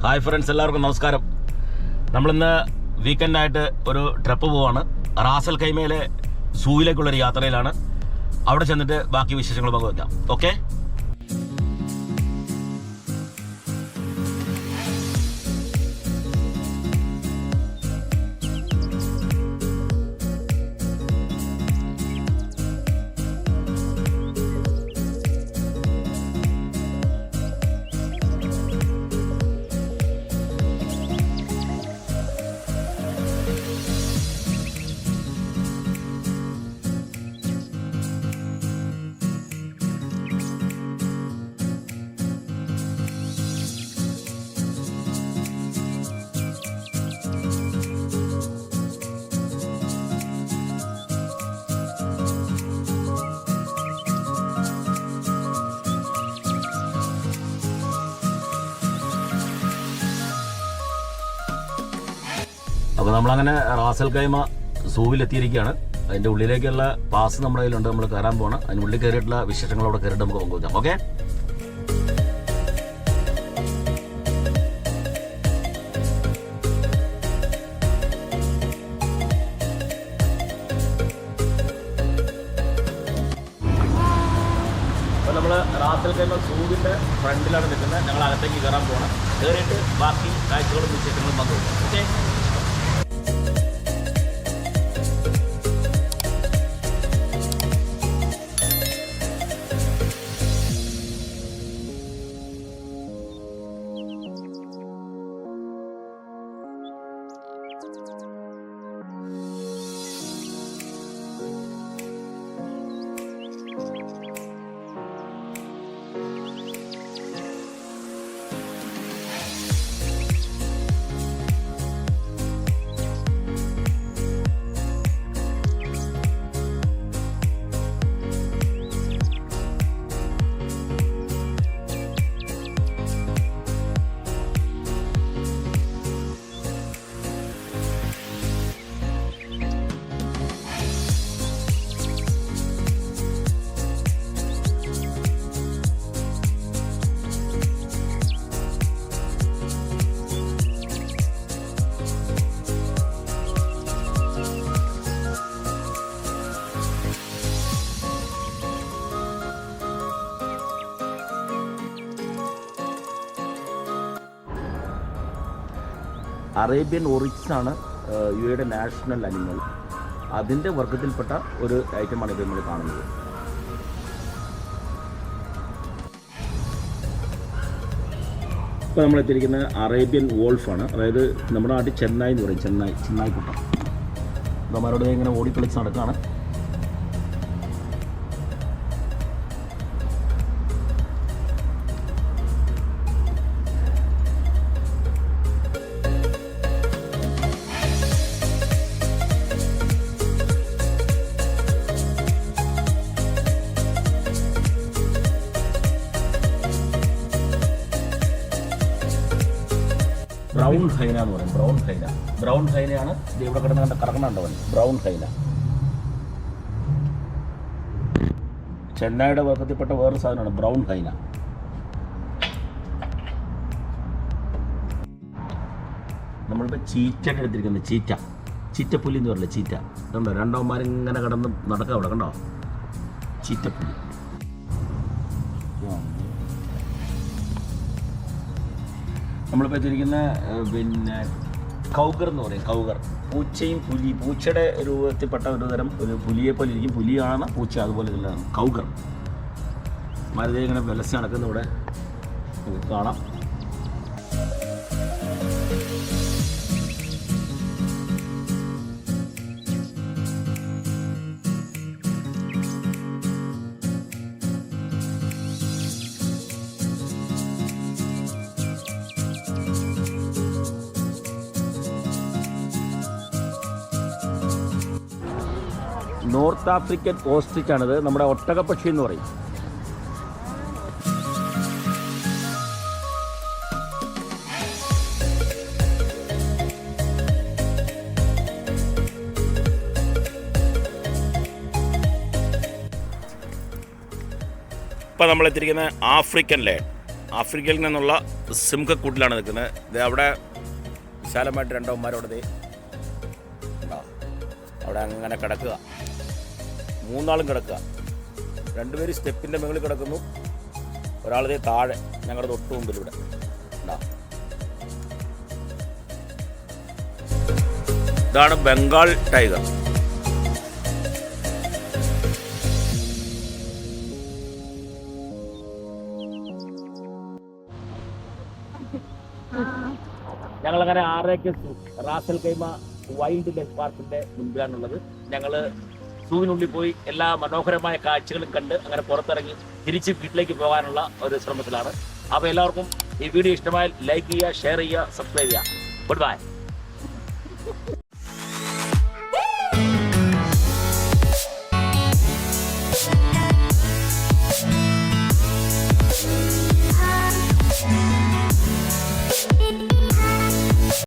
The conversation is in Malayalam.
ഹായ് ഫ്രണ്ട്സ്, എല്ലാവർക്കും നമസ്കാരം. നമ്മളിന്ന് വീക്കെൻഡായിട്ട് ഒരു ട്രിപ്പ് പോവാണ്. റാസൽ ഖൈമയിലെ സൂവിലേക്കുള്ളൊരു യാത്രയിലാണ്. അവിടെ ചെന്നിട്ട് ബാക്കി വിശേഷങ്ങൾ പങ്കുവയ്ക്കാം. ഓക്കെ. അപ്പോൾ നമ്മളങ്ങനെ റാസൽ ഖൈമ സൂവിലെത്തിയിരിക്കുകയാണ്. അതിൻ്റെ ഉള്ളിലേക്കുള്ള പാസ് നമ്മുടെ കയ്യിലുണ്ട്. നമ്മൾ കയറാൻ പോകണം. അതിനുള്ളിൽ കയറിയിട്ടുള്ള വിശേഷങ്ങൾ അവിടെ കയറിയിട്ട് നമുക്ക് പങ്കുവയ്ക്കാം. ഓക്കെ. അപ്പോൾ നമ്മൾ റാസൽ ഖൈമ സൂവിൻ്റെ ഫ്രണ്ടിലാണ് നിൽക്കുന്നത്. ഞങ്ങൾ അകത്തേക്ക് കയറാൻ പോകണം. കയറിയിട്ട് ബാക്കി കാഴ്ചകളും വിശേഷങ്ങളും പങ്കുവയ്ക്കാം. ഓക്കെ. അറേബ്യൻ ഒറിക്സ് ആണ് യു എയുടെ നാഷണൽ അനിമൽ. അതിൻ്റെ വർഗത്തിൽപ്പെട്ട ഒരു ഐറ്റമാണ് ഇത് നമ്മൾ കാണുന്നത്. ഇപ്പോൾ നമ്മളെത്തിയിരിക്കുന്നത് അറേബ്യൻ വോൾഫാണ്. അതായത് നമ്മുടെ നാട്ടിൽ ചെന്നായി എന്ന് പറയും. ചെന്നായി കൂട്ടം. നമ്മളുടെ ഇങ്ങനെ ഓടിക്കളിച്ച് നടക്കുകയാണ്. ബ്രൗൺ ഹൈന എന്ന് പറയും. ബ്രൗൺ ഹൈനയാണ് ഇവിടെ കിടന്ന് കറങ്ങുന്നുണ്ടവൻ. ബ്രൗൺ ഹൈന ചെന്നൈയുടെ വർഗത്തിൽപ്പെട്ട വേറൊരു സാധനമാണ് ബ്രൗൺ ഹൈന. നമ്മളിപ്പോൾ ചീറ്റയുടെ എടുത്തിരിക്കുന്നത്. ചീറ്റപ്പുലി എന്ന് പറയില്ല, ചീറ്റ. കണ്ടോ, രണ്ടവന്മാരിങ്ങനെ കിടന്ന് നടക്കുക അവിടെ. കണ്ടോ, ചീറ്റപ്പുലി. നമ്മളിപ്പോൾ എത്തിയിരിക്കുന്ന പിന്നെ കൗഗർ എന്ന് പറയും. കൗഗർ പൂച്ചയും പൂച്ചയുടെ രൂപത്തിൽപ്പെട്ട ഒരു തരം ഒരു പുലിയെ പോലെ ഇരിക്കും. പുലിയാണ് പൂച്ച, അതുപോലെ ഉള്ളതാണ് കൗഗർ. മരതേ ഇങ്ങനെ വിലസി നടക്കുന്ന ഇവിടെ കാണാം. നോർത്ത് ആഫ്രിക്കൻ ഓസ്ട്രിച്ചാണിത്. നമ്മുടെ ഒട്ടകപ്പക്ഷി എന്ന് പറയും. ഇപ്പോൾ നമ്മളെത്തിയിരിക്കുന്നത് ആഫ്രിക്കൻ ലയൺ. ആഫ്രിക്കയിൽ നിന്നുള്ള സിംഹക്കൂട്ടിലാണ് നിൽക്കുന്നത്. ഇത് അവിടെ വിശാലമായിട്ട് രണ്ടവന്മാരവിടെ അവിടെ അങ്ങനെ കിടക്കുക. മൂന്നാളും കിടക്കുക. രണ്ടുപേര് സ്റ്റെപ്പിൻ്റെ മുകളിൽ കിടക്കുന്നു, ഒരാളതേ താഴെ ഞങ്ങളുടെ തൊട്ട് മുമ്പിലൂടെ ഉണ്ടാവും. ഇതാണ് ബംഗാൾ ടൈഗർ. ഞങ്ങളങ്ങനെ 6 റാസൽ കൈമ വൈൽഡ് ലൈഫ് പാർക്കിന്റെ മുൻപിലാണുള്ളത്. ഞങ്ങൾ സൂവിനുള്ളിൽ പോയി എല്ലാ മനോഹരമായ കാഴ്ചകളും കണ്ട് അങ്ങനെ പുറത്തിറങ്ങി തിരിച്ച് വീട്ടിലേക്ക് പോകാനുള്ള ഒരു ശ്രമത്തിലാണ്. അപ്പോൾ എല്ലാവർക്കും ഈ വീഡിയോ ഇഷ്ടമായാൽ ലൈക്ക് ചെയ്യുക, ഷെയർ ചെയ്യുക, സബ്സ്ക്രൈബ് ചെയ്യുക. Good bye.